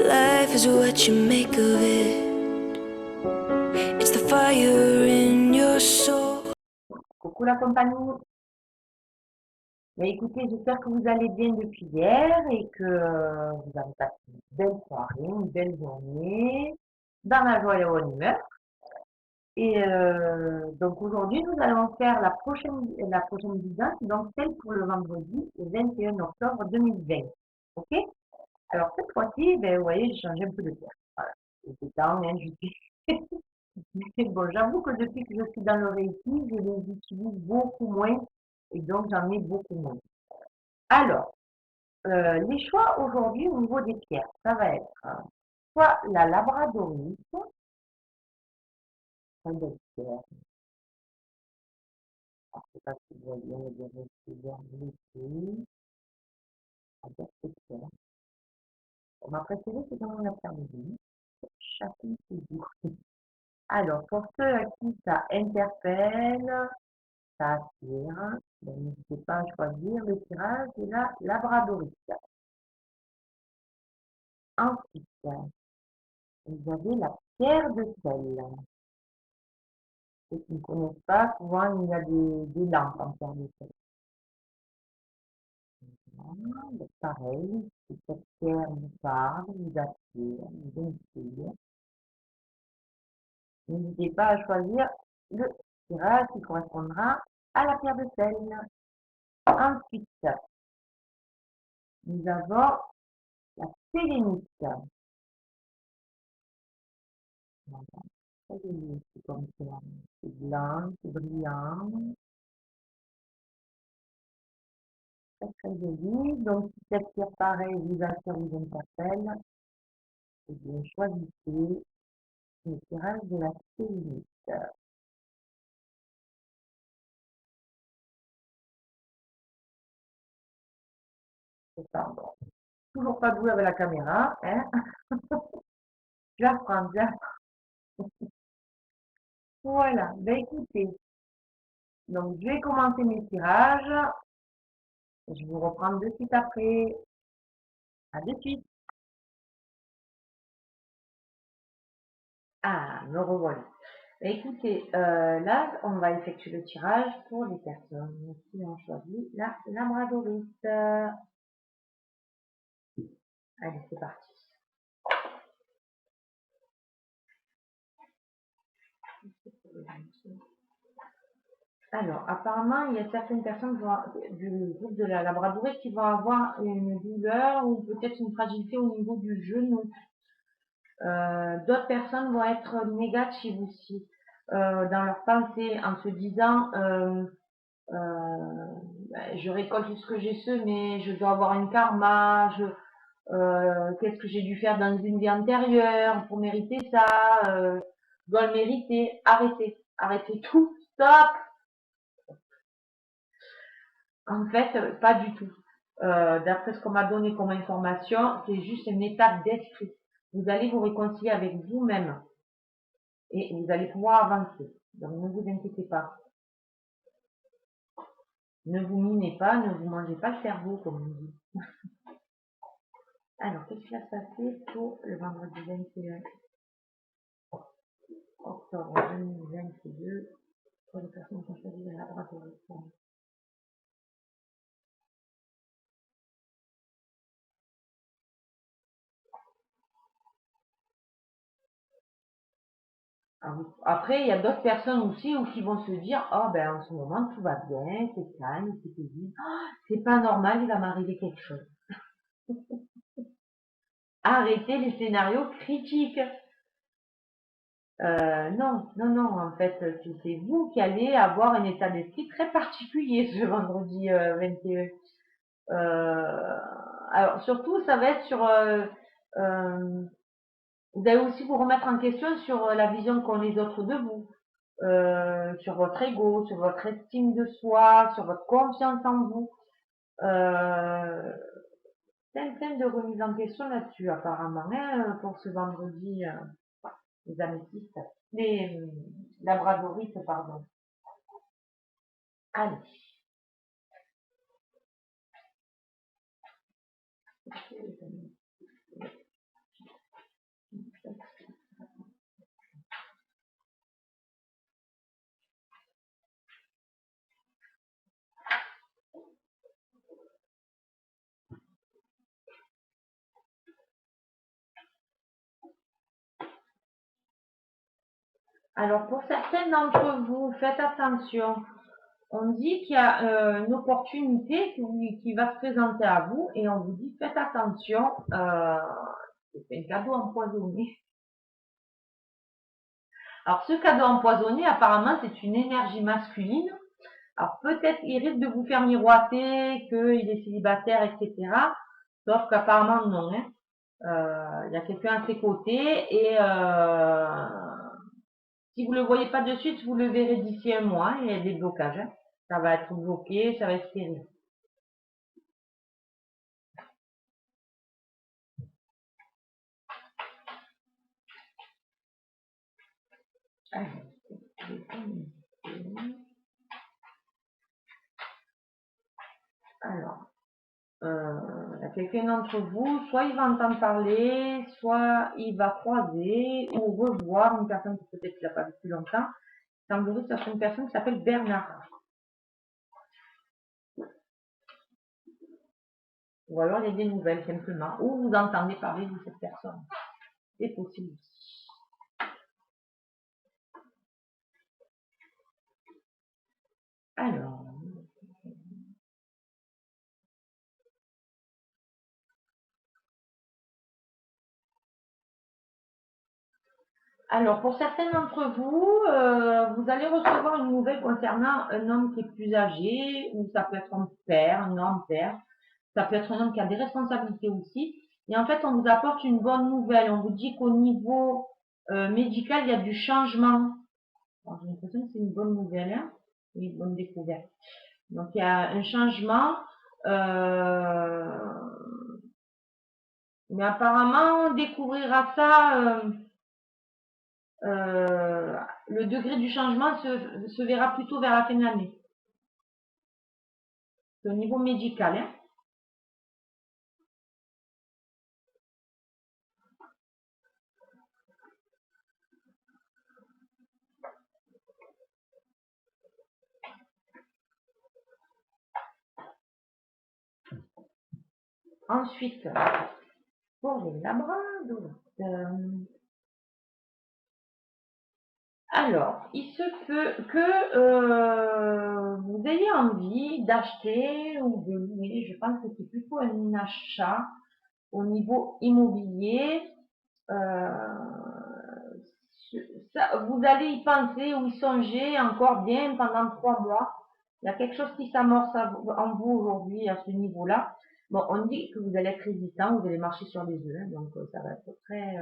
Life is what you make of it. It's the fire in your soul. Coucou la compagnie. Mais écoutez, j'espère que vous allez bien depuis hier et que vous avez passé une belle soirée, une belle journée, dans la joie et la bonne humeur. Et donc aujourd'hui, nous allons faire la prochaine vidéo, donc celle pour le vendredi 21 octobre 2020. Ok? Alors cette fois-ci, ben, vous voyez, j'ai changé un peu de terre. Voilà. C'est temps, hein, je sais. Mais bon, j'avoue que depuis que je suis dans le Reiki, je les utilise beaucoup moins et donc j'en ai beaucoup moins. Alors, les choix aujourd'hui au niveau des pierres, ça va être soit la labradorite, très belle pierre. Alors, je ne sais pas si vous voyez, il y a des couleurs bleues. J'adore cette pierre. Ma préférée, c'est quand on a perdu. Chacun ses goûts. Alors, pour ceux à qui ça interpelle, ça attire, ben, n'hésitez pas à choisir le tirage de la labradorite. Ensuite, vous avez la pierre de sel. Ceux qui ne connaissent pas, souvent il y a des lampes en pierre de sel. Voilà, donc pareil, si cette pierre vous parle, vous attire, vous inspire. N'hésitez pas à choisir le tirage qui correspondra à la pierre de sel. Ensuite, nous avons la sélénite. Voilà, très joli, c'est comme ça. C'est blanc, c'est brillant, très très joli. Donc, si cette pierre pareille vous attire, vous interpelle, eh bien, choisissez le tirage de la sélénite. Pardon. Toujours pas doué avec la caméra, hein? Je la prends, je la prends. Voilà, ben écoutez, donc je vais commencer mes tirages. Je vous reprends de suite après. À de suite. Ah, me revoilà. Ben écoutez, là, on va effectuer le tirage pour les personnes qui ont choisi la labradorite. Allez, c'est parti. Alors, apparemment, il y a certaines personnes du groupe de la labradorite qui vont avoir une douleur ou peut-être une fragilité au niveau du genou. D'autres personnes vont être négatives aussi dans leur pensée en se disant je récolte ce que j'ai semé, je dois avoir un karma, qu'est-ce que j'ai dû faire dans une vie antérieure pour mériter ça, je dois le mériter. Arrêtez tout, stop. En fait, pas du tout. D'après ce qu'on m'a donné comme information, c'est juste une étape d'esprit. Vous allez vous réconcilier avec vous-même et vous allez pouvoir avancer. Donc ne vous inquiétez pas. Ne vous minez pas, ne vous mangez pas le cerveau, comme on dit. Alors, qu'est-ce qui va se passer pour le vendredi 21 octobre 2022 pour les personnes qui ont choisi la labradorite? Après, il y a d'autres personnes aussi qui vont se dire, oh ben en ce moment tout va bien, c'est calme, c'est paisible, c'est pas normal, il va m'arriver quelque chose. Arrêtez les scénarios critiques. Non, non, non, en fait, c'est vous qui allez avoir un état d'esprit très particulier ce vendredi 21. Alors surtout, ça va être sur... vous allez aussi vous remettre en question sur la vision qu'ont les autres de vous. Sur votre ego, sur votre estime de soi, sur votre confiance en vous. Plein de remise en question là-dessus apparemment, hein, pour ce vendredi, les améthystes, les labradorites, pardon. Allez. Alors, pour certains d'entre vous, faites attention. On dit qu'il y a une opportunité qui va se présenter à vous et on vous dit faites attention, c'est un cadeau empoisonné. Alors, ce cadeau empoisonné, apparemment, c'est une énergie masculine. Alors, peut-être il risque de vous faire miroiter qu'il est célibataire, etc. Sauf qu'apparemment, non. Hein. Il y a quelqu'un à ses côtés et si vous ne le voyez pas de suite, vous le verrez d'ici un mois. Il y a des blocages. Hein. Ça va être bloqué, ça va être terrible. Alors, il y a quelqu'un d'entre vous, soit il va entendre parler, soit il va croiser ou revoir une personne que peut-être qu'il n'a pas vu depuis longtemps. Il semblerait que c'est une personne qui s'appelle Bernard. Ou alors il y a des nouvelles simplement, ou vous entendez parler de cette personne. C'est possible aussi. Alors, pour certains d'entre vous, vous allez recevoir une nouvelle concernant un homme qui est plus âgé, ou ça peut être un père, un homme-père. Ça peut être un homme qui a des responsabilités aussi. Et en fait, on vous apporte une bonne nouvelle. On vous dit qu'au niveau médical, il y a du changement. J'ai l'impression que c'est une bonne nouvelle, hein, une bonne découverte. Donc, il y a un changement. Mais apparemment, on découvrira ça. Le degré du changement se verra plutôt vers la fin de l'année. C'est au niveau médical. Hein. Ensuite, pour les labradors. Alors, il se peut que vous ayez envie d'acheter ou de louer, je pense que c'est plutôt un achat au niveau immobilier. Vous allez y penser ou y songer encore bien pendant 3 mois. Il y a quelque chose qui s'amorce en vous aujourd'hui à ce niveau-là. Bon, on dit que vous allez être hésitant, vous allez marcher sur les œufs, hein, donc ça va être très...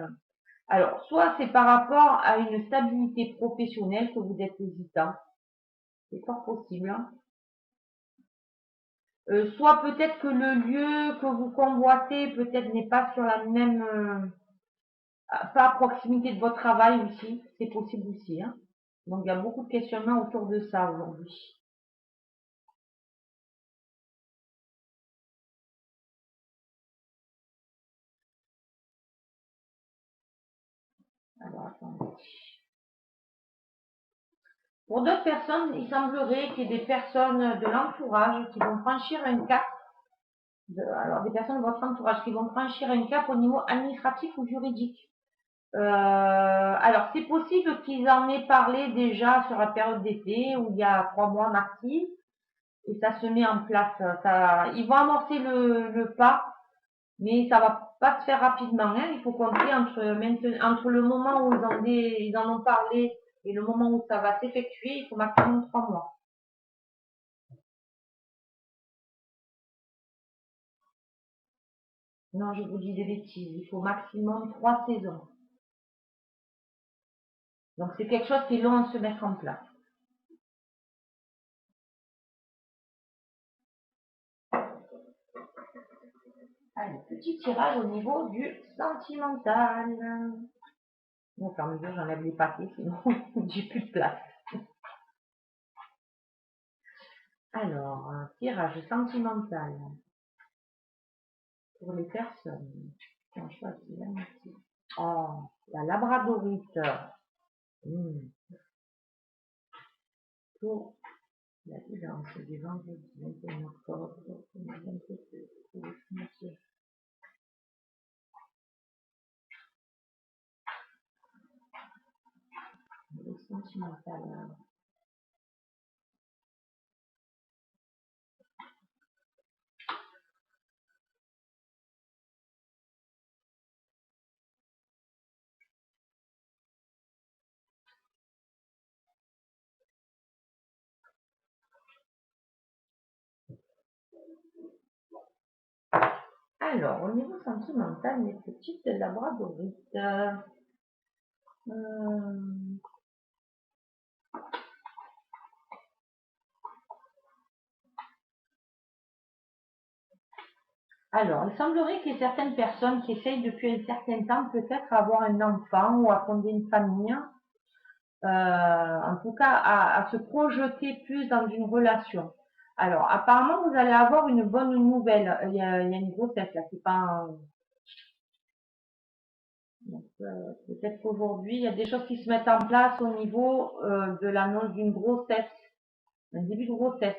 Alors, soit c'est par rapport à une stabilité professionnelle que vous êtes hésitant, c'est fort possible. Hein. Soit peut-être que le lieu que vous convoitez peut-être n'est pas sur la même, pas à proximité de votre travail aussi, c'est possible aussi. Hein. Donc il y a beaucoup de questionnements autour de ça aujourd'hui. Alors attendez. Pour d'autres personnes, il semblerait qu'il y ait des personnes de l'entourage qui vont franchir un cap. Alors des personnes de votre entourage qui vont franchir un cap au niveau administratif ou juridique. Alors, c'est possible qu'ils en aient parlé déjà sur la période d'été, où il y a 3 mois maxi, et ça se met en place. Ils vont amorcer le pas, mais ça va pas se faire rapidement. Hein. Il faut compter entre le moment où ils en ont parlé et le moment où ça va s'effectuer, il faut maximum 3 mois. Non, je vous dis des bêtises. Il faut maximum 3 saisons. Donc, c'est quelque chose qui est long à se mettre en place. Allez, petit tirage au niveau du sentimental. Bon, au fur et à mesure, j'enlève les papiers, sinon j'ai plus de place. Alors, un tirage sentimental pour les personnes qui ont choisi l'amitié. Oh, la labradorite. Hmm. Pour la guidance du vendredi 21 octobre 2022. Le sentimental. Alors, au niveau sentimental, mes petites labradorites. Alors, il semblerait qu'il y ait certaines personnes qui essayent depuis un certain temps peut-être avoir un enfant ou à fonder une famille. En tout cas, à se projeter plus dans une relation. Alors, apparemment, vous allez avoir une bonne nouvelle. Il y a une grossesse là, c'est pas un... Donc, peut-être qu'aujourd'hui, il y a des choses qui se mettent en place au niveau de l'annonce d'une grossesse, un début de grossesse.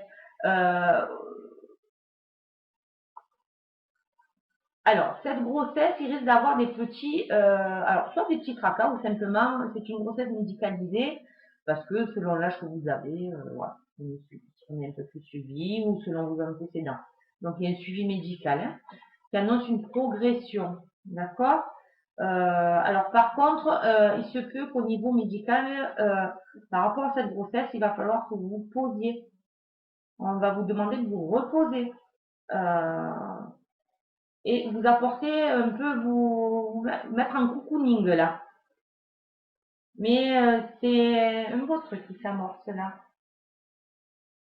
Alors, cette grossesse, il risque d'avoir des petits, alors soit des petits tracas ou simplement c'est une grossesse médicalisée parce que selon l'âge que vous avez, voilà, on est un peu plus suivi ou selon vos antécédents. Donc il y a un suivi médical qui annonce une progression, d'accord. Alors par contre, il se peut qu'au niveau médical, par rapport à cette grossesse, il va falloir que vous vous posiez. On va vous demander de vous reposer. Et vous apportez un peu, vous mettre un cocooning là. Mais c'est un beau truc qui s'amorce là.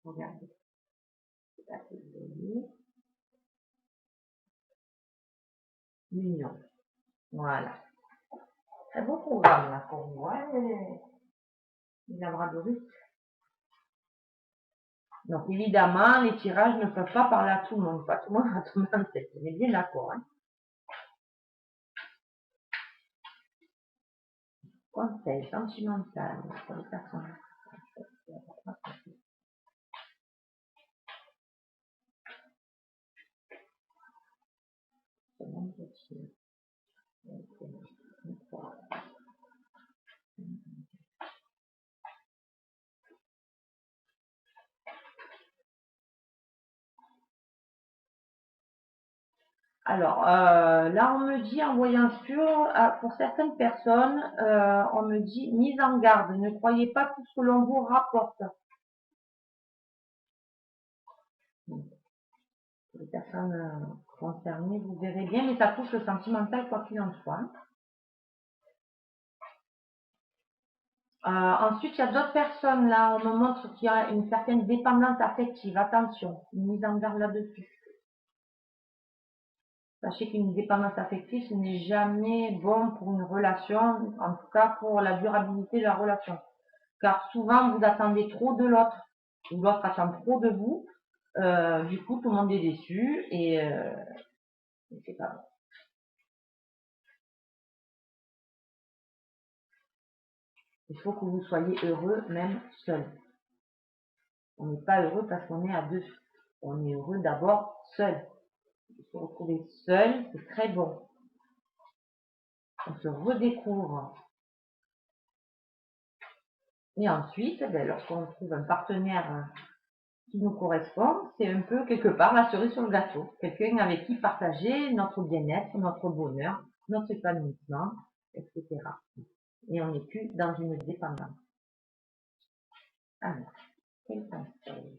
Regardez, c'est assez joli. Mignon. Voilà. Très beau programme là pour vous, hein, les labradoristes. Donc évidemment, les tirages ne peuvent pas parler à tout le monde. Pas tout le monde va tomber en tête. On est bien d'accord. Hein. Conseil sentimental pour les personnes. Alors, là, on me dit en voyant sur, pour certaines personnes, on me dit mise en garde, ne croyez pas tout ce que l'on vous rapporte. Donc, pour les personnes concernées, vous verrez bien, mais ça touche le sentimental quoi qu'il en soit. Ensuite, il y a d'autres personnes, là, on me montre qu'il y a une certaine dépendance affective. Attention, une mise en garde là-dessus. Sachez qu'une dépendance affective, ce n'est jamais bon pour une relation, en tout cas pour la durabilité de la relation. Car souvent, vous attendez trop de l'autre, ou l'autre attend trop de vous. Du coup, tout le monde est déçu et c'est pas bon. Il faut que vous soyez heureux, même seul. On n'est pas heureux parce qu'on est à deux. On est heureux d'abord seul. Se retrouver seul, c'est très bon. On se redécouvre. Et ensuite, lorsqu'on trouve un partenaire qui nous correspond, c'est un peu quelque part la cerise sur le gâteau. Quelqu'un avec qui partager notre bien-être, notre bonheur, notre épanouissement, etc. Et on n'est plus dans une dépendance. Alors, quel conseil?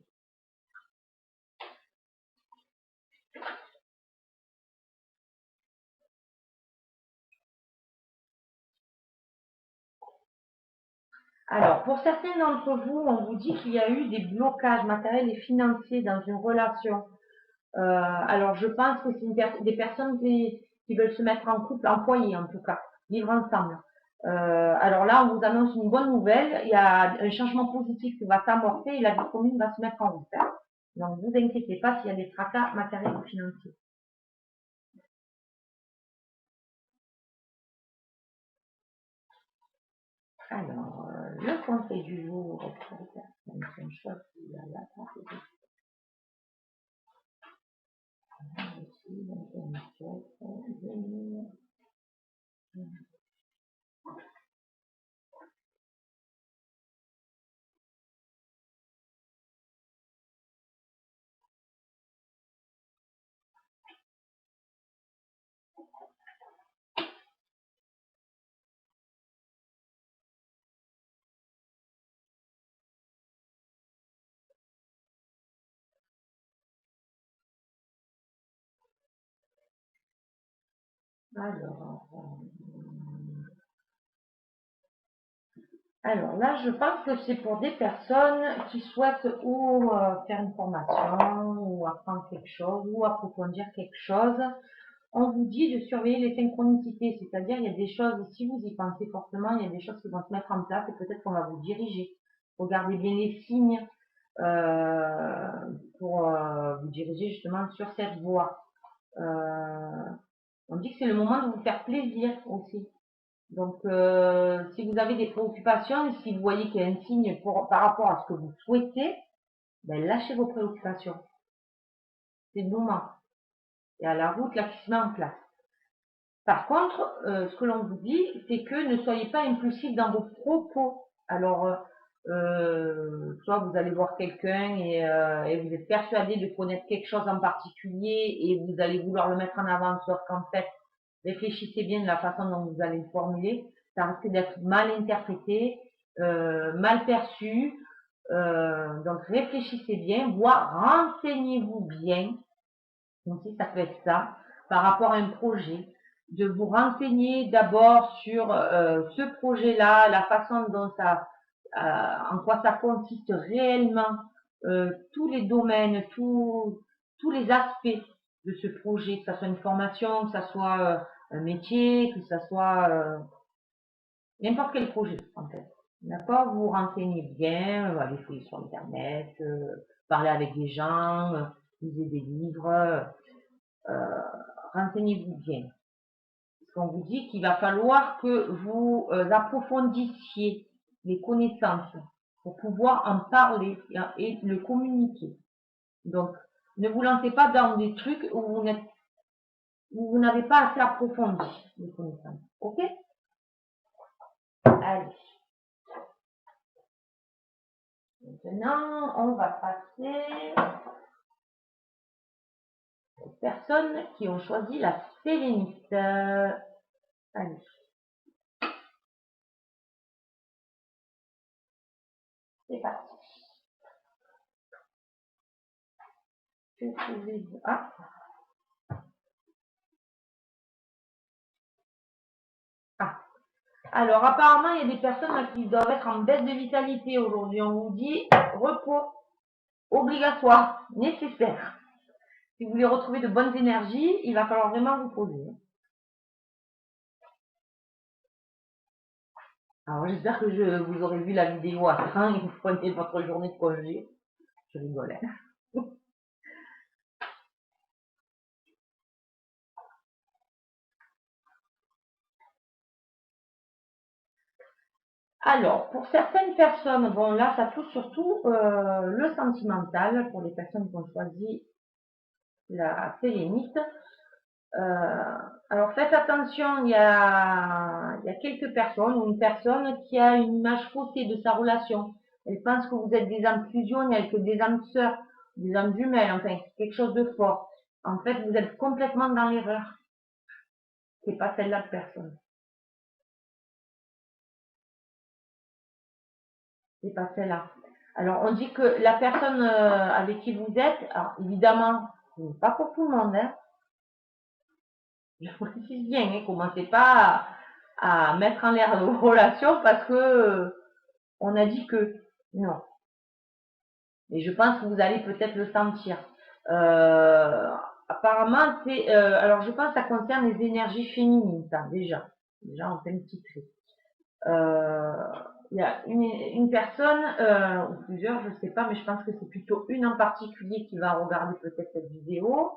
Alors, pour certains d'entre vous, on vous dit qu'il y a eu des blocages matériels et financiers dans une relation. Alors, je pense que c'est des personnes qui veulent se mettre en couple, en foyer en tout cas, vivre ensemble. Alors là, on vous annonce une bonne nouvelle. Il y a un changement positif qui va s'amorcer et la vie commune va se mettre en route. Hein. Donc, ne vous inquiétez pas s'il y a des tracas matériels ou financiers. Alors, le conseil du jour pour les personnes qui ont choisi la santé. Alors là, je pense que c'est pour des personnes qui souhaitent ou faire une formation, ou apprendre quelque chose, ou approfondir quelque chose. On vous dit de surveiller les synchronicités, c'est-à-dire il y a des choses, si vous y pensez fortement, il y a des choses qui vont se mettre en place et peut-être qu'on va vous diriger. Regardez bien les signes pour vous diriger justement sur cette voie. On dit que c'est le moment de vous faire plaisir aussi. Donc, si vous avez des préoccupations, si vous voyez qu'il y a un signe par rapport à ce que vous souhaitez, ben, lâchez vos préoccupations. C'est le moment. Et à la route, là, qui se met en place. Par contre, ce que l'on vous dit, c'est que ne soyez pas impulsif dans vos propos. Alors, soit vous allez voir quelqu'un et vous êtes persuadé de connaître quelque chose en particulier et vous allez vouloir le mettre en avant, sauf qu'en fait, réfléchissez bien de la façon dont vous allez le formuler. Ça risque d'être mal interprété, mal perçu. Donc, réfléchissez bien, voire renseignez-vous bien. Donc, si ça peut être ça, par rapport à un projet, de vous renseigner d'abord sur ce projet-là, la façon dont ça, en quoi ça consiste réellement, tous les domaines, tous les aspects de ce projet, que ce soit une formation, que ce soit un métier, que ce soit n'importe quel projet en fait. D'accord? Vous vous renseignez bien, allez fouiller sur internet, parler avec des gens, lisez des livres, renseignez-vous bien. Parce qu'on vous dit qu'il va falloir que vous approfondissiez les connaissances pour pouvoir en parler et le communiquer. Donc, ne vous lancez pas dans des trucs où vous n'avez pas assez approfondi les connaissances. Ok? Allez. Maintenant, on va passer aux personnes qui ont choisi la sélénite. Allez. C'est parti. Ah. Ah. Alors, apparemment, il y a des personnes là, qui doivent être en baisse de vitalité aujourd'hui. On vous dit repos obligatoire, nécessaire. Si vous voulez retrouver de bonnes énergies, il va falloir vraiment vous poser. Alors, j'espère que vous aurez vu la vidéo à la fin et que vous prenez votre journée de congé. Je rigolais. Alors, pour certaines personnes, bon là, ça touche surtout le sentimental pour les personnes qui ont choisi la sélénite. Alors, faites attention, il y a quelques personnes ou une personne qui a une image faussée de sa relation. Elle pense que vous êtes des âmes fusionnelles, que des âmes sœurs, des âmes jumelles, enfin, quelque chose de fort. En fait, vous êtes complètement dans l'erreur. C'est pas celle-là de personne. C'est pas celle-là. Alors, on dit que la personne avec qui vous êtes, alors évidemment, ce n'est pas pour tout le monde, hein. Je précise bien, hein, commencez pas à mettre en l'air vos relations parce que on a dit que non. Et je pense que vous allez peut-être le sentir. Apparemment, c'est alors je pense que ça concerne les énergies féminines, ça, déjà. Déjà, on fait une petite trait. il y a une personne, ou plusieurs, je ne sais pas, mais je pense que c'est plutôt une en particulier qui va regarder peut-être cette vidéo,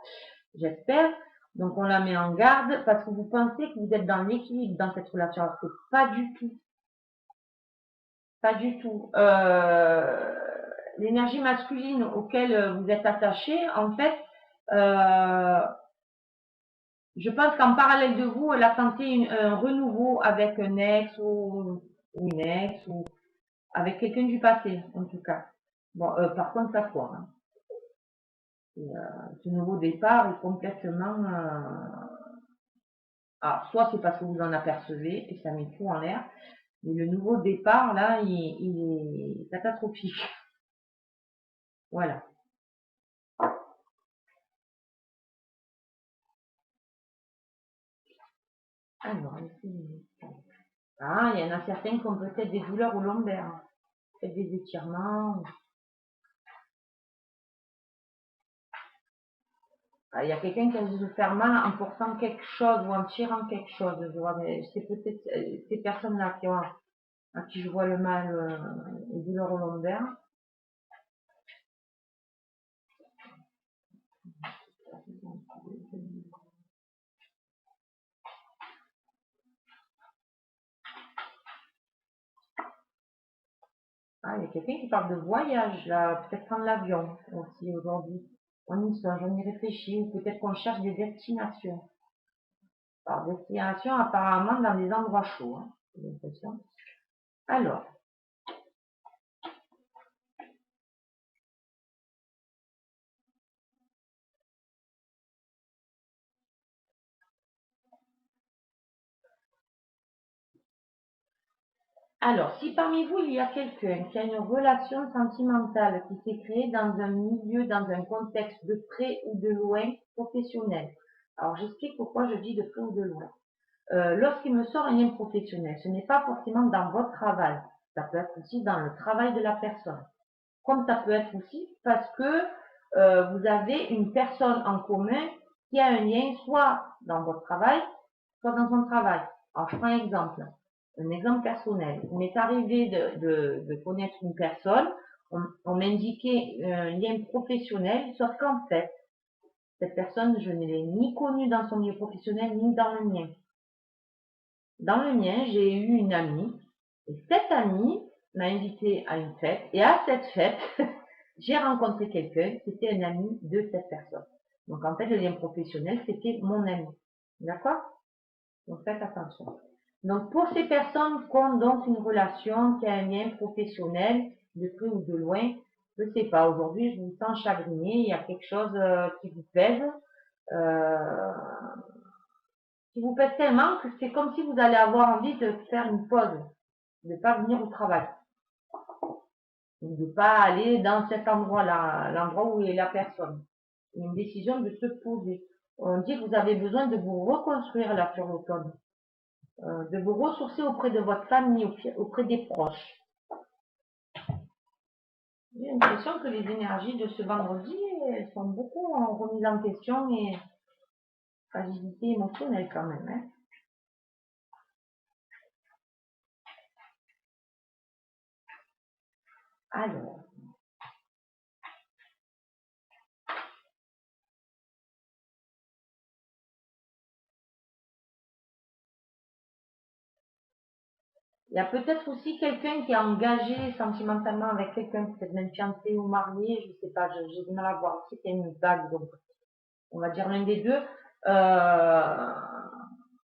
j'espère. Donc on la met en garde parce que vous pensez que vous êtes dans l'équilibre dans cette relation. Alors que pas du tout. Pas du tout. L'énergie masculine auquel vous êtes attaché, en fait, je pense qu'en parallèle de vous, elle a tenté un renouveau avec un ex ou une ex ou avec quelqu'un du passé, en tout cas. Bon, par contre, ça foire. Hein. Ce nouveau départ est complètement... Alors, soit c'est parce que vous en apercevez et ça met tout en l'air, mais le nouveau départ, là, il est catastrophique. Voilà. Alors, ah, il y en a certains qui ont peut-être des douleurs au lombaire, peut-être des étirements. Ah, il y a quelqu'un qui a dû se faire mal en portant quelque chose ou en tirant quelque chose. Je vois, mais c'est peut-être ces personnes-là qui ont, à qui je vois le mal, les douleurs au lombaire. Ah, il y a quelqu'un qui parle de voyage, là, peut-être prendre l'avion aussi aujourd'hui. On y songe, on y réfléchit, ou peut-être qu'on cherche des destinations. Alors, destination apparemment dans des endroits chauds, hein, j'ai l'impression. Alors, si parmi vous il y a quelqu'un qui a une relation sentimentale qui s'est créée dans un milieu, dans un contexte de près ou de loin professionnel. Alors, j'explique pourquoi je dis de près ou de loin. Lorsqu'il me sort un lien professionnel, ce n'est pas forcément dans votre travail. Ça peut être aussi dans le travail de la personne. Comme ça peut être aussi parce que vous avez une personne en commun qui a un lien soit dans votre travail, soit dans son travail. Alors, je prends un exemple personnel. Il m'est arrivé de connaître une personne, on m'indiquait un lien professionnel, sauf qu'en fait, cette personne, je ne l'ai ni connue dans son milieu professionnel, ni dans le mien. Dans le mien, j'ai eu une amie, et cette amie m'a invité à une fête, et à cette fête, j'ai rencontré quelqu'un, c'était un ami de cette personne. Donc en fait, le lien professionnel, c'était mon ami. D'accord? Donc faites attention. Donc pour ces personnes qui ont donc une relation, qui a un lien professionnel, de près ou de loin, je ne sais pas, aujourd'hui je vous sens chagriné, il y a quelque chose qui vous pèse, euh, qui vous pèse tellement que c'est comme si vous allez avoir envie de faire une pause, de ne pas venir au travail, de ne pas aller dans cet endroit-là, l'endroit où est la personne. Une décision de se poser. On dit que vous avez besoin de vous reconstruire là sur l'automne, de vous ressourcer auprès de votre famille, auprès des proches. J'ai l'impression que les énergies de ce vendredi elles sont beaucoup en remise en question et fragilité émotionnelle quand même. Hein. Alors, il y a peut-être aussi quelqu'un qui est engagé sentimentalement avec quelqu'un, peut-être même fiancé ou marié, je ne sais pas, j'ai du mal à voir. C'est qu'il y a une bague, donc on va dire l'un des deux.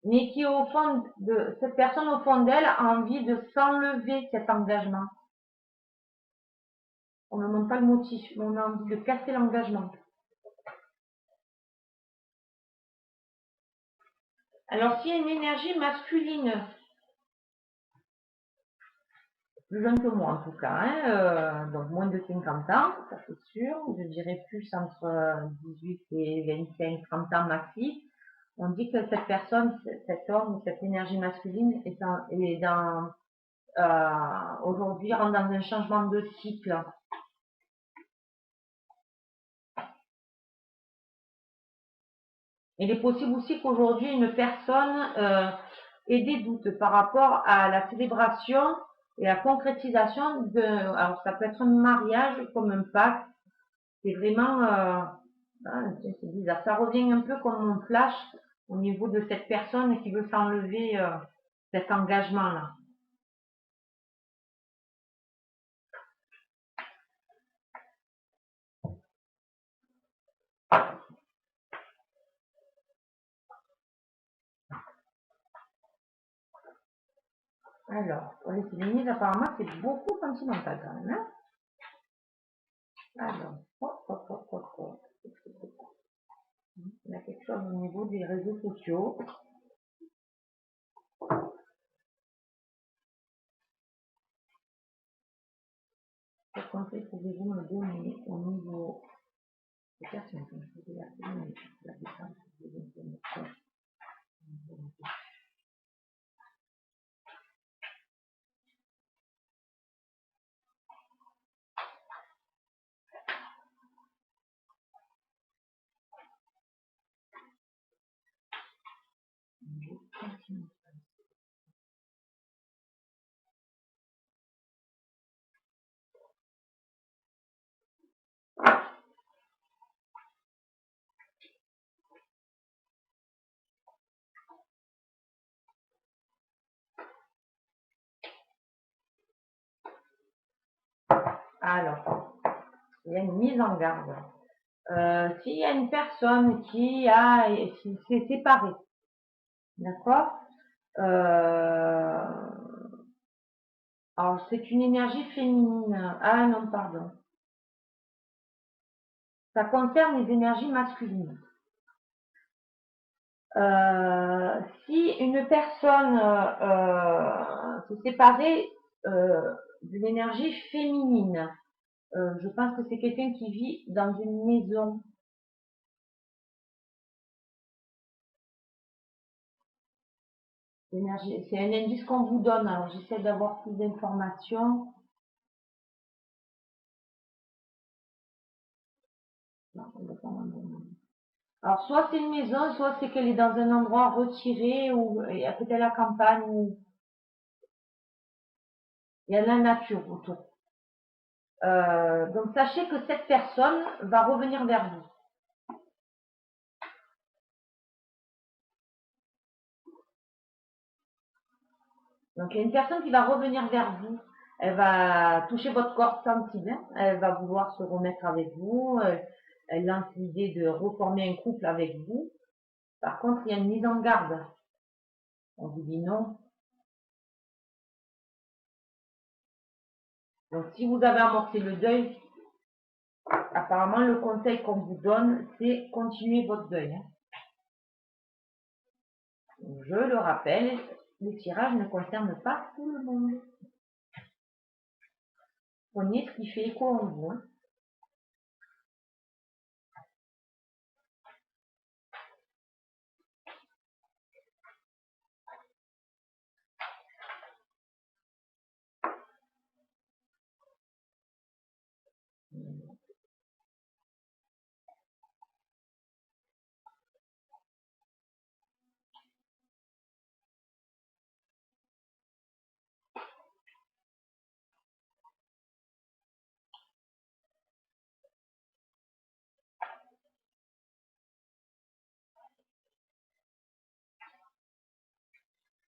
Mais qui au fond de cette personne au fond d'elle a envie de s'enlever cet engagement. On ne demande pas le motif, mais on a envie de casser l'engagement. Alors s'il y a une énergie masculine, plus jeune que moi en tout cas, hein, donc moins de 50 ans, ça c'est sûr, je dirais plus entre 18 et 25, 30 ans maxi, on dit que cette personne, cet homme ou cette énergie masculine est dans aujourd'hui rentre dans un changement de cycle. Il est possible aussi qu'aujourd'hui, une personne ait des doutes par rapport à la célébration Et la concrétisation alors ça peut être un mariage comme un pacte, c'est vraiment, c'est bizarre, ça revient un peu comme mon flash au niveau de cette personne qui veut s'enlever cet engagement-là. Alors, pour les féministes, apparemment, c'est beaucoup sentimental quand même. Hein. Alors, il y a quelque chose au niveau des réseaux sociaux. Quel conseil pouvez-vous me donner au niveau des personnes qui ont la défense des informations? Alors, il y a une mise en garde. S'il y a une personne qui s'est séparée, d'accord? Alors, c'est une énergie féminine. Ah non, pardon. Ça concerne les énergies masculines. Si une personne s'est séparée d'une énergie féminine, je pense que c'est quelqu'un qui vit dans une maison. C'est un indice qu'on vous donne, alors j'essaie d'avoir plus d'informations. Alors, soit c'est une maison, soit c'est qu'elle est dans un endroit retiré ou à côté de la campagne où il y a la nature autour. Donc, sachez que cette personne va revenir vers vous. Donc, il y a une personne qui va revenir vers vous. Elle va toucher votre corps sensible. Hein. Elle va vouloir se remettre avec vous. Elle lance l'idée de reformer un couple avec vous. Par contre, il y a une mise en garde. On vous dit non. Donc, si vous avez amorcé le deuil, apparemment, le conseil qu'on vous donne, c'est continuer votre deuil. Hein. Je le rappelle, les tirages ne concernent pas tout le monde. Prenez ce qui fait écho en vous. Hein.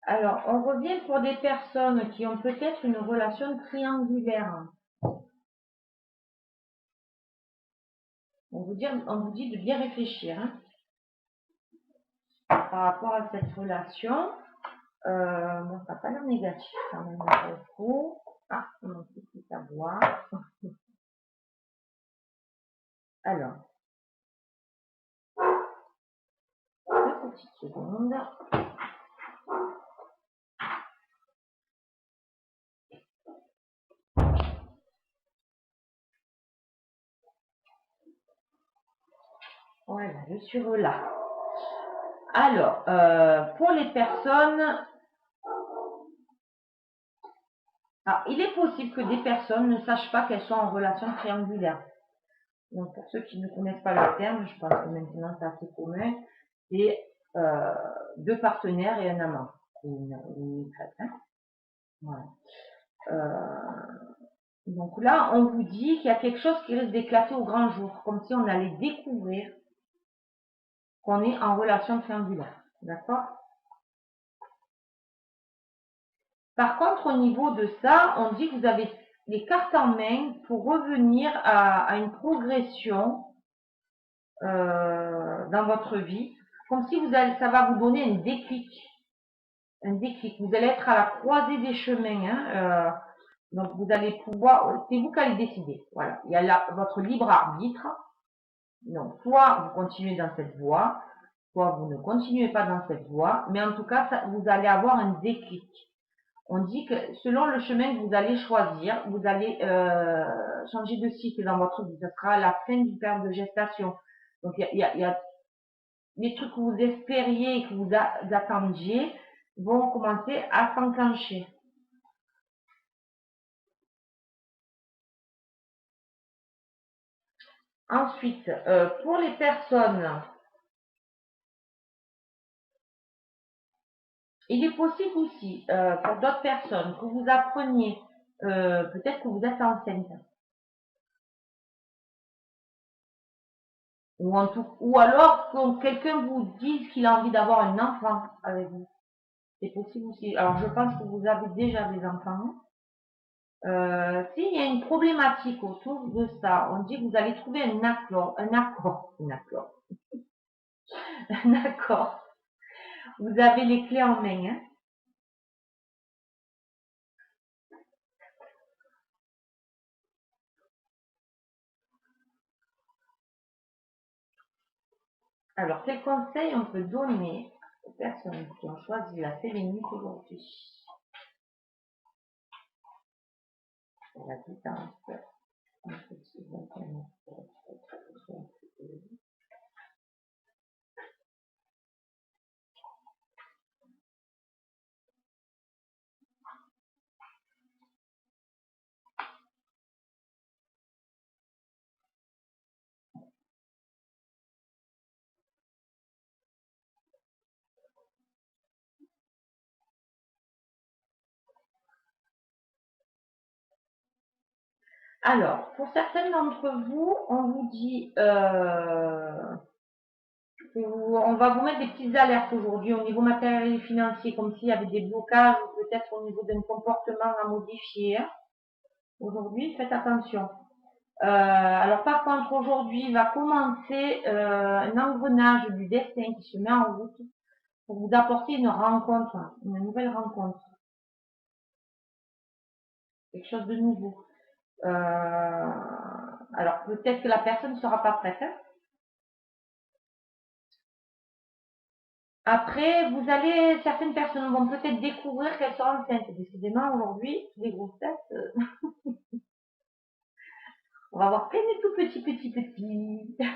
Alors, on revient pour des personnes qui ont peut-être une relation triangulaire. On vous dit de bien réfléchir hein, par rapport à cette relation. Bon, ça n'a pas l'air négatif quand même. Ah, mon petit savoir. Alors, 2 petites secondes. Voilà, je suis là. Alors, pour les personnes, alors, il est possible que des personnes ne sachent pas qu'elles sont en relation triangulaire. Donc, pour ceux qui ne connaissent pas le terme, je pense que maintenant c'est assez commun, c'est 2 partenaires et un amant. Une traite, hein. Voilà. Donc là, on vous dit qu'il y a quelque chose qui risque d'éclater au grand jour, comme si on allait découvrir qu'on est en relation triangulaire. D'accord? Par contre, au niveau de ça, on dit que vous avez les cartes en main pour revenir à une progression dans votre vie, comme si ça va vous donner un déclic. Un déclic. Vous allez être à la croisée des chemins. Hein, donc, vous allez pouvoir, c'est vous qui allez décider. Voilà. Il y a là votre libre arbitre. Donc, soit vous continuez dans cette voie, soit vous ne continuez pas dans cette voie, mais en tout cas, vous allez avoir un déclic. On dit que selon le chemin que vous allez choisir, vous allez changer de cycle dans votre vie. Ce sera la fin du période de gestation. Donc, il y a les trucs que vous espériez et que vous attendiez vont commencer à s'enclencher. Ensuite, pour les personnes, il est possible aussi, pour d'autres personnes, que vous appreniez, peut-être que vous êtes enceinte. Ou alors que quelqu'un vous dise qu'il a envie d'avoir un enfant avec vous. C'est possible aussi. Alors, je pense que vous avez déjà des enfants. S'il y a une problématique autour de ça, on dit que vous allez trouver un accord. Vous avez les clés en main. Hein. Alors, quel conseil on peut donner aux personnes qui ont choisi la sélénite aujourd'hui? La distance entre ces 21. Alors, pour certaines d'entre vous, on vous dit, on va vous mettre des petites alertes aujourd'hui au niveau matériel et financier, comme s'il y avait des blocages ou peut-être au niveau d'un comportement à modifier. Aujourd'hui, faites attention. Alors par contre, aujourd'hui va commencer un engrenage du destin qui se met en route pour vous apporter une rencontre, une nouvelle rencontre, quelque chose de nouveau. Alors peut-être que la personne ne sera pas prête. Hein. Après, certaines personnes vont peut-être découvrir qu'elles sont enceintes. Décidément, aujourd'hui, les grossesses, on va avoir plein de tout petits,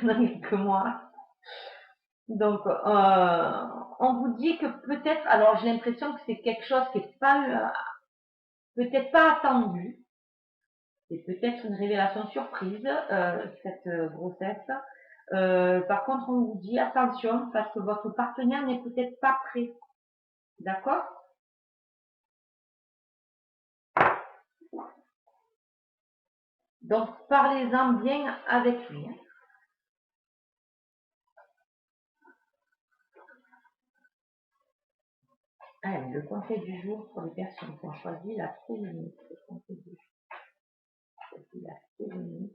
dans quelques mois. Donc, on vous dit que peut-être, alors j'ai l'impression que c'est quelque chose qui n'est pas, peut-être pas attendu. C'est peut-être une révélation surprise, cette grossesse. Par contre, on vous dit attention parce que votre partenaire n'est peut-être pas prêt. D'accord? Donc, parlez-en bien avec lui. Allez, le conseil du jour pour les personnes qui ont choisi la sélénite. Le conseil du jour. La sélénite.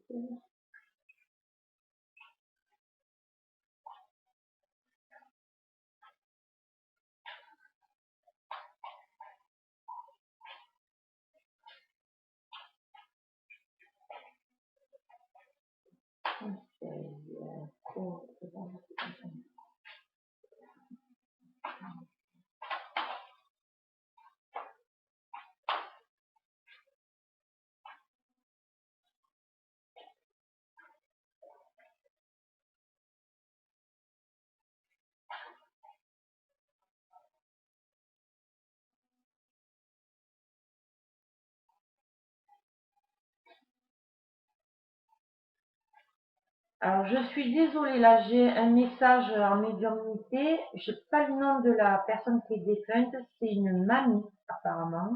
Alors, je suis désolée, là, j'ai un message en médiumnité. Je n'ai pas le nom de la personne qui est défunte. C'est une mamie, apparemment.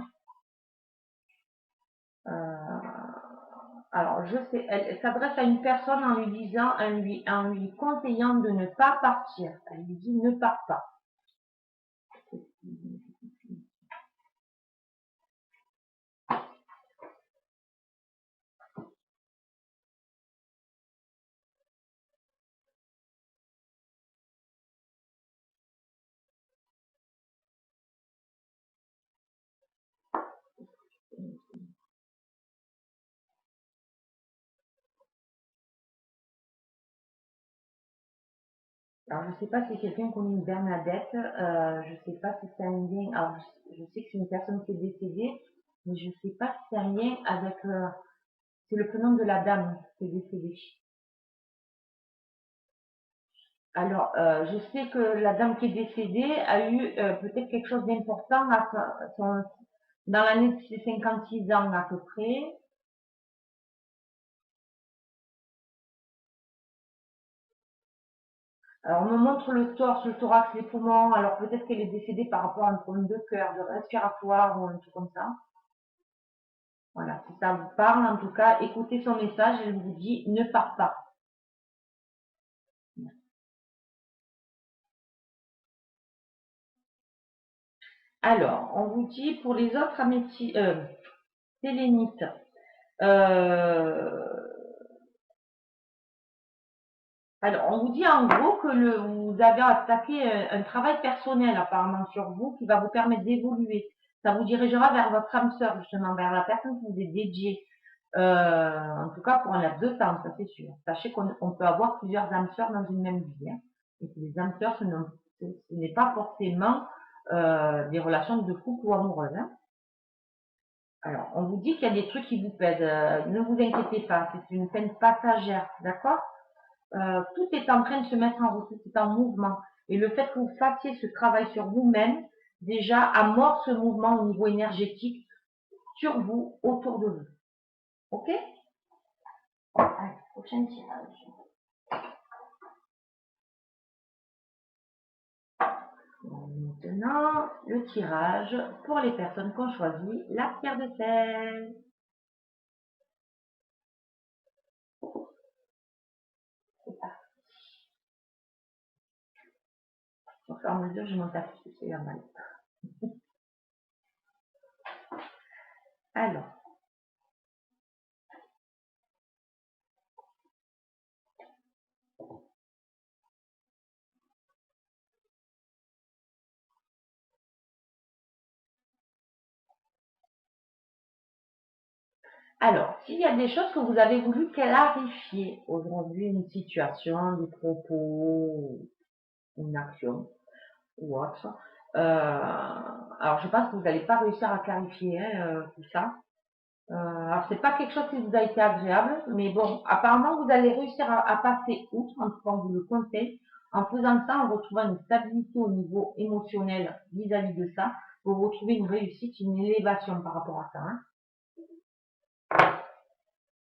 Alors, je sais, elle s'adresse à une personne en lui disant, en lui conseillant de ne pas partir. Elle lui dit ne pars pas. Alors, je ne sais pas si quelqu'un connaît une Bernadette. Je ne sais pas si c'est un lien. Alors, je sais que c'est une personne qui est décédée, mais je ne sais pas si c'est un lien avec. C'est le prénom de la dame qui est décédée. Alors, je sais que la dame qui est décédée a eu peut-être quelque chose d'important dans l'année de ses 56 ans à peu près. Alors, on me montre le torse, le thorax, les poumons. Alors, peut-être qu'elle est décédée par rapport à un problème de cœur, de respiratoire ou un truc comme ça. Voilà, si ça vous parle, en tout cas, écoutez son message. Elle vous dit ne pars pas. Alors, on vous dit pour les autres sélénites, alors, on vous dit en gros que vous avez attaqué un travail personnel apparemment sur vous qui va vous permettre d'évoluer. Ça vous dirigera vers votre âme sœur, justement, vers la personne qui vous est dédiée. En tout cas, pour un laps de temps, ça c'est sûr. Sachez qu'on peut avoir plusieurs âmes sœurs dans une même vie. Hein. Et que les âmes sœurs, ce n'est pas forcément des relations de couple ou amoureuses. Hein. Alors, on vous dit qu'il y a des trucs qui vous pèsent. Ne vous inquiétez pas, c'est une peine passagère, d'accord? Tout est en train de se mettre en route, tout est en mouvement. Et le fait que vous fassiez ce travail sur vous-même, déjà amorce ce mouvement au niveau énergétique sur vous, autour de vous. Ok? Allez, prochain tirage. Maintenant, le tirage pour les personnes qui ont choisi la pierre de sel. C'est parti. Au fur et à mesure, je monte à plus, c'est normal. Alors, s'il y a des choses que vous avez voulu clarifier aujourd'hui, une situation, des propos, une action ou autre, alors je pense que vous n'allez pas réussir à clarifier tout ça. Alors c'est pas quelque chose qui vous a été agréable, mais bon, apparemment vous allez réussir à passer outre, en tout cas on vous le conseille. En faisant ça, en retrouvant une stabilité au niveau émotionnel vis-à-vis de ça, vous retrouvez une réussite, une élévation par rapport à ça. Hein.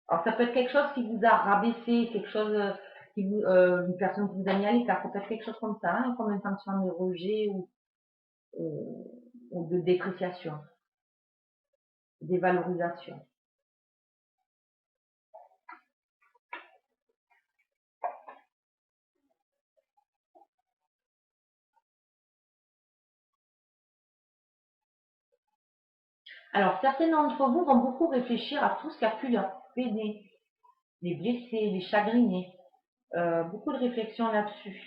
Alors ça peut être quelque chose qui vous a rabaissé, quelque chose une personne qui vous a mis à l'écart, ça peut être quelque chose comme ça, hein, comme un sentiment de rejet ou de dépréciation, dévalorisation. Alors certains d'entre vous vont beaucoup réfléchir à tout ce qui a pu leur peiner, les blessés, les chagriner. Beaucoup de réflexions là-dessus.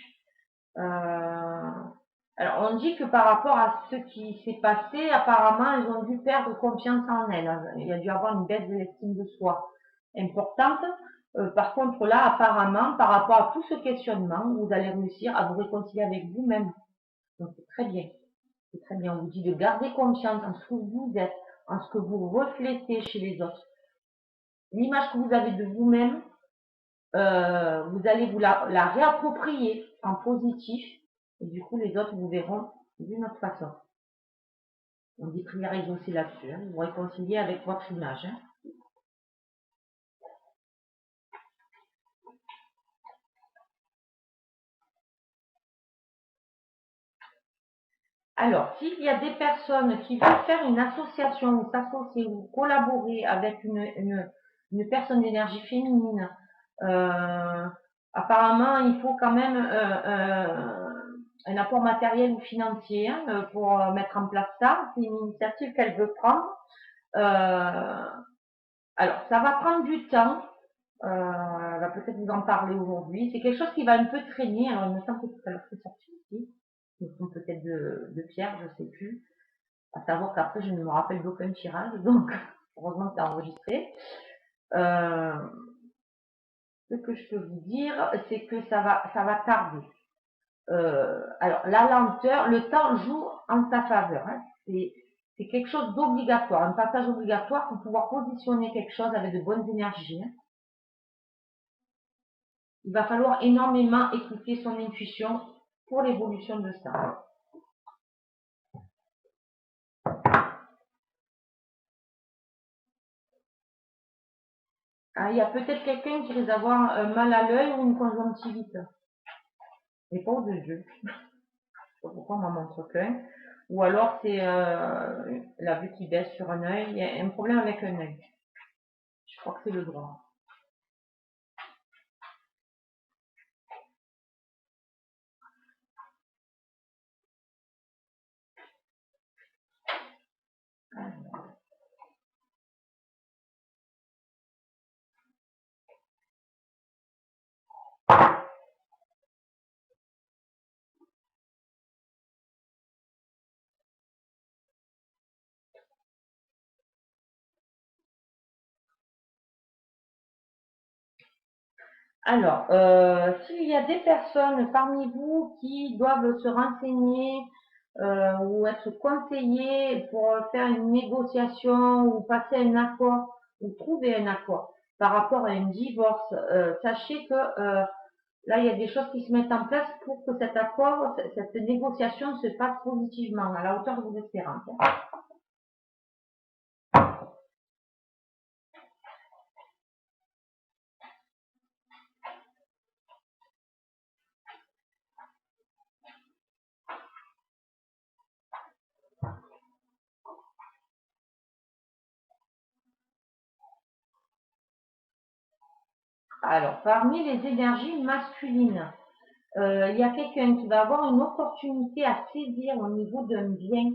Alors on dit que par rapport à ce qui s'est passé, apparemment elles ont dû perdre confiance en elles. Il y a dû avoir une baisse de l'estime de soi importante. Par contre là, apparemment, par rapport à tout ce questionnement, vous allez réussir à vous réconcilier avec vous-même. Donc c'est très bien. C'est très bien. On vous dit de garder confiance en ce que vous êtes, en ce que vous reflétez chez les autres. L'image que vous avez de vous-même, vous allez vous la réapproprier en positif. Et du coup, les autres vous verront d'une autre façon. On dit prière exaucée là-dessus. Hein. Vous réconciliez avec votre image. Hein. Alors, s'il y a des personnes qui veulent faire une association ou s'associer ou collaborer avec une personne d'énergie féminine, euh, apparemment, il faut quand même un apport matériel ou financier hein, pour mettre en place ça. C'est une initiative qu'elle veut prendre. Euh, alors, ça va prendre du temps. Elle va peut-être vous en parler aujourd'hui. C'est quelque chose qui va un peu traîner. Alors, il me semble que tout à l'heure, c'est sorti ici. Ils sont peut-être de pierre, je sais plus. À savoir qu'après, je ne me rappelle d'aucun tirage, donc heureusement que c'est enregistré. Euh, ce que je peux vous dire, c'est que ça va tarder. Alors, la lenteur, le temps joue en sa faveur. Hein. C'est quelque chose d'obligatoire, un passage obligatoire pour pouvoir positionner quelque chose avec de bonnes énergies. Hein. Il va falloir énormément écouter son intuition pour l'évolution de ça. Ah, il y a peut-être quelqu'un qui risque d'avoir mal à l'œil ou une conjonctivite. Mais pas aux deux yeux. Je sais pas pourquoi on m'en montre qu'un. Ou alors c'est la vue qui baisse sur un œil. Il y a un problème avec un œil. Je crois que c'est le droit. Alors, s'il y a des personnes parmi vous qui doivent se renseigner ou être conseillées pour faire une négociation ou passer un accord ou trouver un accord par rapport à un divorce, sachez que là, il y a des choses qui se mettent en place pour que cet accord, cette négociation se passe positivement, à la hauteur de vos espérances. Alors, parmi les énergies masculines, il y a quelqu'un qui va avoir une opportunité à saisir au niveau d'un bien,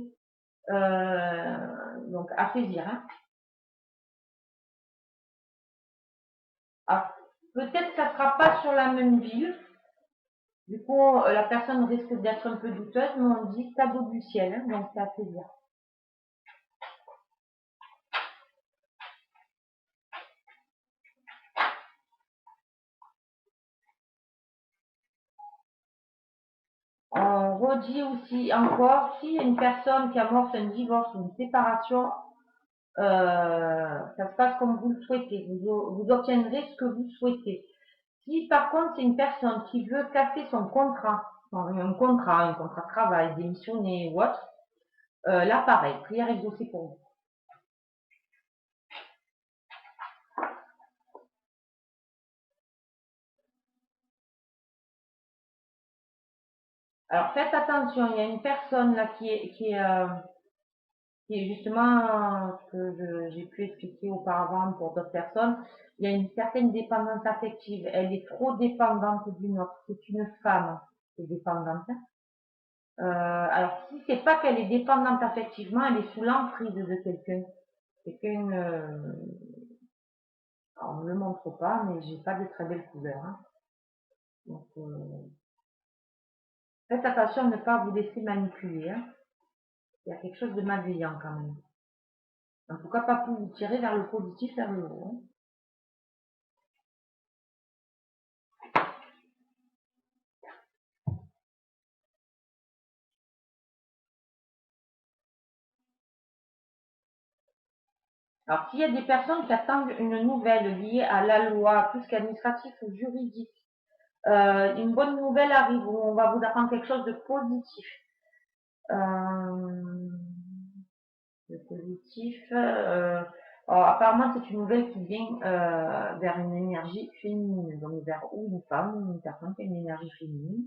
donc à saisir. Hein. Ah, peut-être que ça ne sera pas sur la même ville. Du coup, la personne risque d'être un peu douteuse, mais on dit cadeau du ciel, hein, donc c'est à saisir. On redit aussi encore, si une personne qui amorce un divorce ou une séparation, ça se passe comme vous le souhaitez. Vous obtiendrez ce que vous souhaitez. Si par contre c'est une personne qui veut casser son contrat, un contrat de travail, démissionner ou autre, là pareil, prière exaucée pour vous. Alors faites attention, il y a une personne là qui est justement ce que j'ai pu expliquer auparavant pour d'autres personnes. Il y a une certaine dépendance affective. Elle est trop dépendante d'une autre. C'est une femme qui est dépendante. Alors si c'est pas qu'elle est dépendante affectivement, elle est sous l'emprise de quelqu'un. Quelqu'un, alors on ne me le montre pas, mais j'ai pas de très belles couleurs. Hein. Donc faites attention à ne pas vous laisser manipuler. Hein. Il y a quelque chose de malveillant quand même. En tout cas, pas pour vous tirer vers le positif, vers le haut. Hein. Alors, s'il y a des personnes qui attendent une nouvelle liée à la loi, tout ce qui est administratif ou juridique, une bonne nouvelle arrive où on va vous apprendre quelque chose de positif. De positif. Alors, apparemment, c'est une nouvelle qui vient vers une énergie féminine, donc vers ou une femme ou une personne qui a une énergie féminine.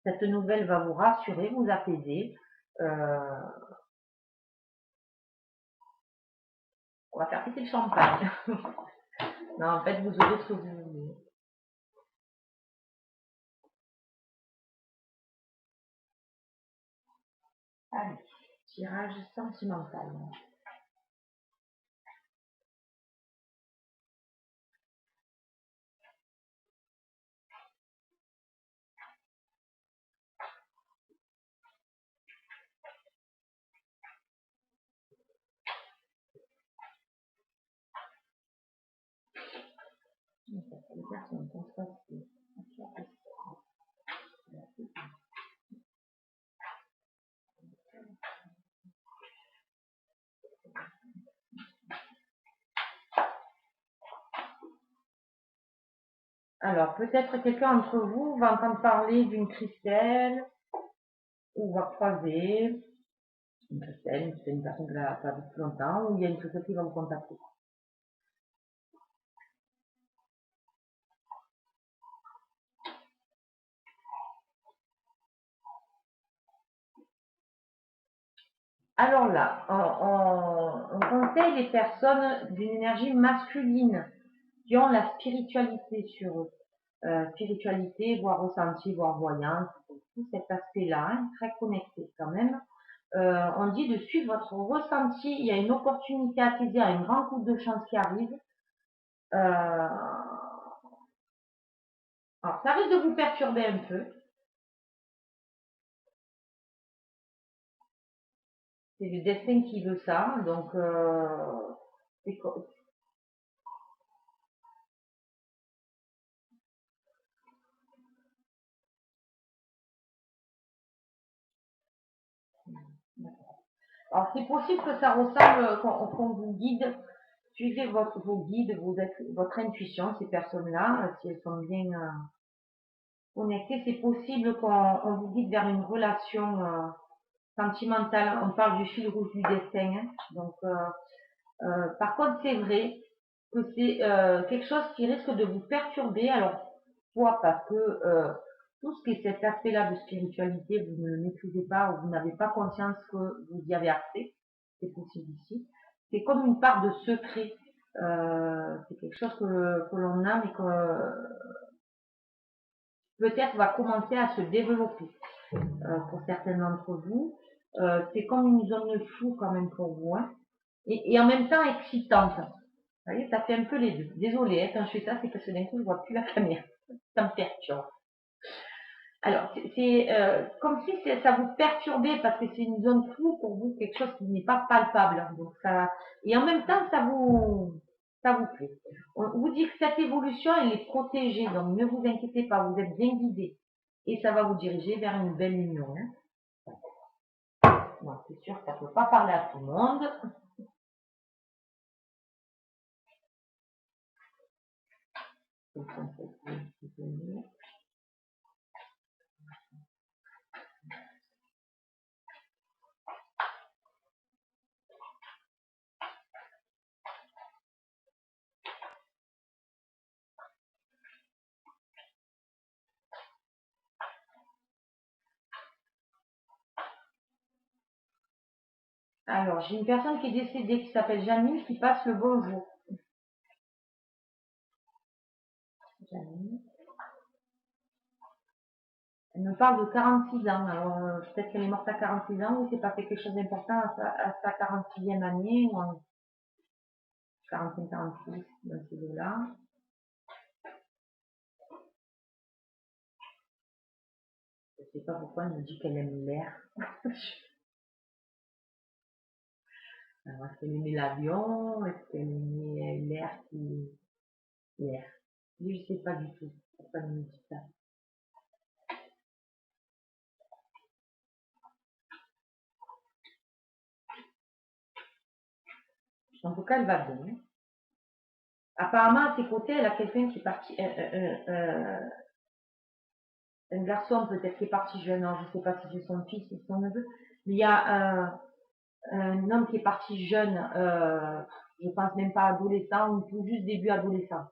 Cette nouvelle va vous rassurer, vous apaiser. Euh, on va faire péter le champagne. Non, en fait, vous aurez ce que vous voulez. Allez, tirage sentimental. Les personnes sont passées. Alors, peut-être quelqu'un d'entre vous va entendre parler d'une Christelle, ou va croiser une Christelle, c'est une personne que vous n'avez pas vue depuis longtemps, ou il y a une Christelle qui va vous contacter. Alors là, on conseille les personnes d'une énergie masculine qui ont la spiritualité sur eux. Spiritualité, voire ressenti, voire voyance, tout cet aspect-là, hein, très connecté quand même. On dit de suivre votre ressenti, il y a une opportunité à saisir, une grande coupe de chance qui arrive. Alors, ça risque de vous perturber un peu. C'est le destin qui veut ça, donc c'est alors c'est possible que ça ressemble, qu'on vous guide. Suivez vos guides, votre intuition, ces personnes-là, si elles sont bien connectées, c'est possible qu'on vous guide vers une relation sentimentale. On parle du fil rouge du destin, hein. Donc, par contre, c'est vrai que c'est quelque chose qui risque de vous perturber. Alors, soit parce que tout ce qui est cet aspect-là de spiritualité, vous ne le maîtrisez pas ou vous n'avez pas conscience que vous y avez accès, c'est possible ici. C'est comme une part de secret. C'est quelque chose que l'on a, mais que peut-être va commencer à se développer pour certains d'entre vous. C'est comme une zone floue quand même pour vous, hein, et en même temps excitante. Vous voyez, ça fait un peu les deux. Désolée, hein, quand je fais ça, c'est parce que d'un coup, je vois plus la caméra. Ça me perturbe. Alors, c'est comme si ça vous perturbait parce que c'est une zone floue pour vous, quelque chose qui n'est pas palpable. Donc ça, et en même temps, ça vous plaît. On vous dit que cette évolution, elle est protégée, donc ne vous inquiétez pas, vous êtes bien guidé. Et ça va vous diriger vers une belle union, hein. Bon, c'est sûr que ça ne peut pas parler à tout le monde. Alors, j'ai une personne qui est décédée, qui s'appelle Janine, qui passe le bonjour. Janine. Elle me parle de 46 ans. Alors, peut-être qu'elle est morte à 46 ans ou c'est pas fait quelque chose d'important à sa 46e année, ou en 45-46, dans ces deux-là. Je sais pas pourquoi elle me dit qu'elle aime l'air. Alors, est-ce qu'elle aimait l'avion? Est-ce qu'elle aimait l'air qui... L'air. Je sais pas du tout pourquoi elle me dit ça. En tout cas, elle va bien. Apparemment, à ses côtés, elle a quelqu'un qui est parti... un garçon peut-être qui est parti jeune, je ne sais pas si c'est son fils ou son neveu, mais il y a un homme qui est parti jeune, je pense même pas adolescent, ou tout juste début adolescent.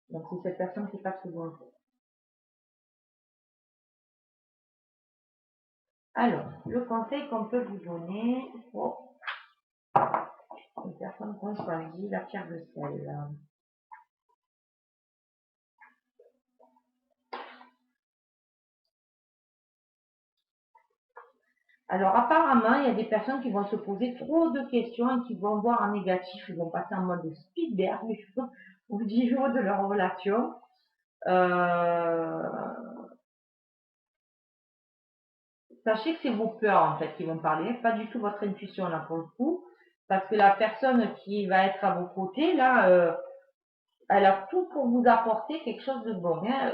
Donc c'est cette personne qui passe souvent. Alors, le conseil qu'on peut vous donner pour les personnes qui ont choisi la pierre de sel. Alors, apparemment, il y a des personnes qui vont se poser trop de questions et qui vont voir en négatif, ils vont passer en mode speedberg aux 10 jours de leur relation. Sachez que c'est vos peurs en fait qui vont parler, pas du tout votre intuition là pour le coup, parce que la personne qui va être à vos côtés là, elle a tout pour vous apporter quelque chose de bon. Hein.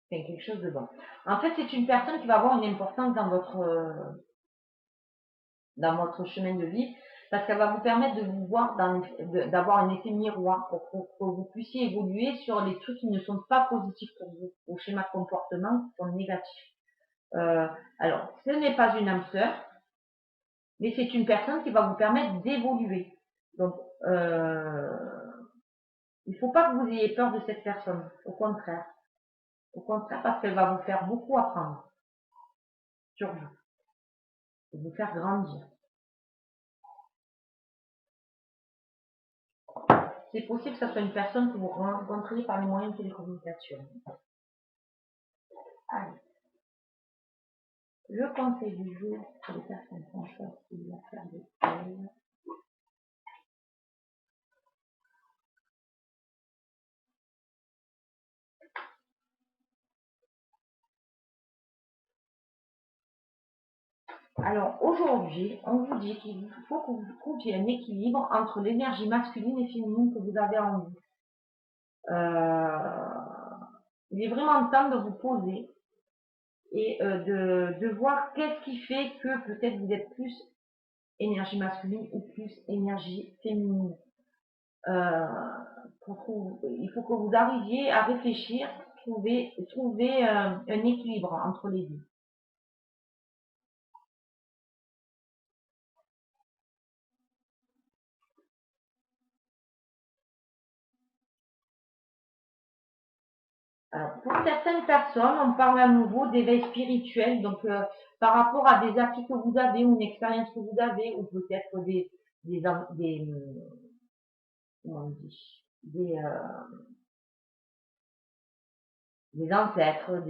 C'est quelque chose de bon. En fait, c'est une personne qui va avoir une importance dans votre chemin de vie, parce qu'elle va vous permettre de vous voir, d'avoir un effet miroir pour que vous puissiez évoluer sur les trucs qui ne sont pas positifs pour vous, aux schémas de comportement qui sont négatifs. Alors, ce n'est pas une âme sœur, mais c'est une personne qui va vous permettre d'évoluer. Donc, il ne faut pas que vous ayez peur de cette personne, au contraire. Au contraire, parce qu'elle va vous faire beaucoup apprendre sur vous, vous faire grandir. C'est possible que ce soit une personne que vous rencontriez par les moyens de télécommunication. Allez. Le conseil du jour pour les personnes qui ont choisi la faire de sel. Alors aujourd'hui, on vous dit qu'il faut que vous trouviez un équilibre entre l'énergie masculine et féminine que vous avez en vous. Il est vraiment temps de vous poser et de voir qu'est-ce qui fait que peut-être vous êtes plus énergie masculine ou plus énergie féminine. Il faut que vous arriviez à réfléchir, trouver un équilibre entre les deux. Alors, pour certaines personnes, on parle à nouveau d'éveil spirituel, donc par rapport à des acquis que vous avez ou une expérience que vous avez, ou peut-être comment on dit, des ancêtres,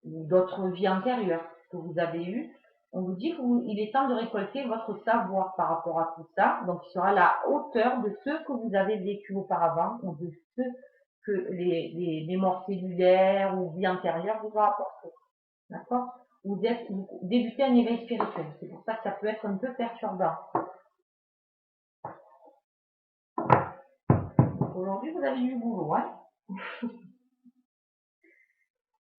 d'autres vies antérieures que vous avez eues. On vous dit qu'il est temps de récolter votre savoir par rapport à tout ça, donc il sera à la hauteur de ce que vous avez vécu auparavant, ou de ce que les morts cellulaires ou vies antérieures vous ont apporté. D'accord? Vous débutez un éveil spirituel. C'est pour ça que ça peut être un peu perturbant. Aujourd'hui, vous avez du boulot, hein?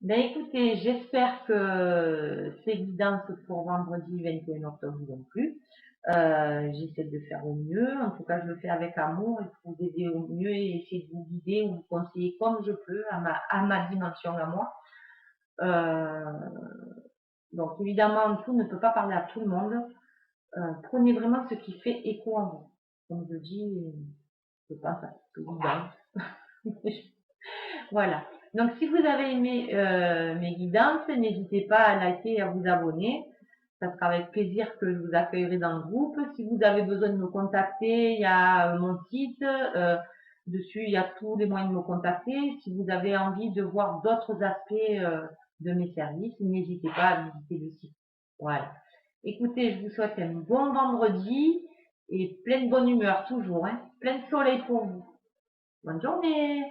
Ben écoutez, j'espère que ces guidances pour vendredi 21 octobre vous ont plu. J'essaie de faire au mieux. En tout cas, je le fais avec amour et pour vous aider au mieux et essayer de vous guider ou vous conseiller comme je peux à ma dimension à moi. Donc évidemment, tout ne peut pas parler à tout le monde. Prenez vraiment ce qui fait écho en vous. Comme je dis, je pense à c'est évident. Voilà. Donc si vous avez aimé mes guidances, n'hésitez pas à liker et à vous abonner. Ça sera avec plaisir que je vous accueillerai dans le groupe. Si vous avez besoin de me contacter, il y a mon site. Dessus, il y a tous les moyens de me contacter. Si vous avez envie de voir d'autres aspects de mes services, n'hésitez pas à visiter le site. Voilà. Écoutez, je vous souhaite un bon vendredi et pleine bonne humeur toujours. Hein. Plein de soleil pour vous. Bonne journée.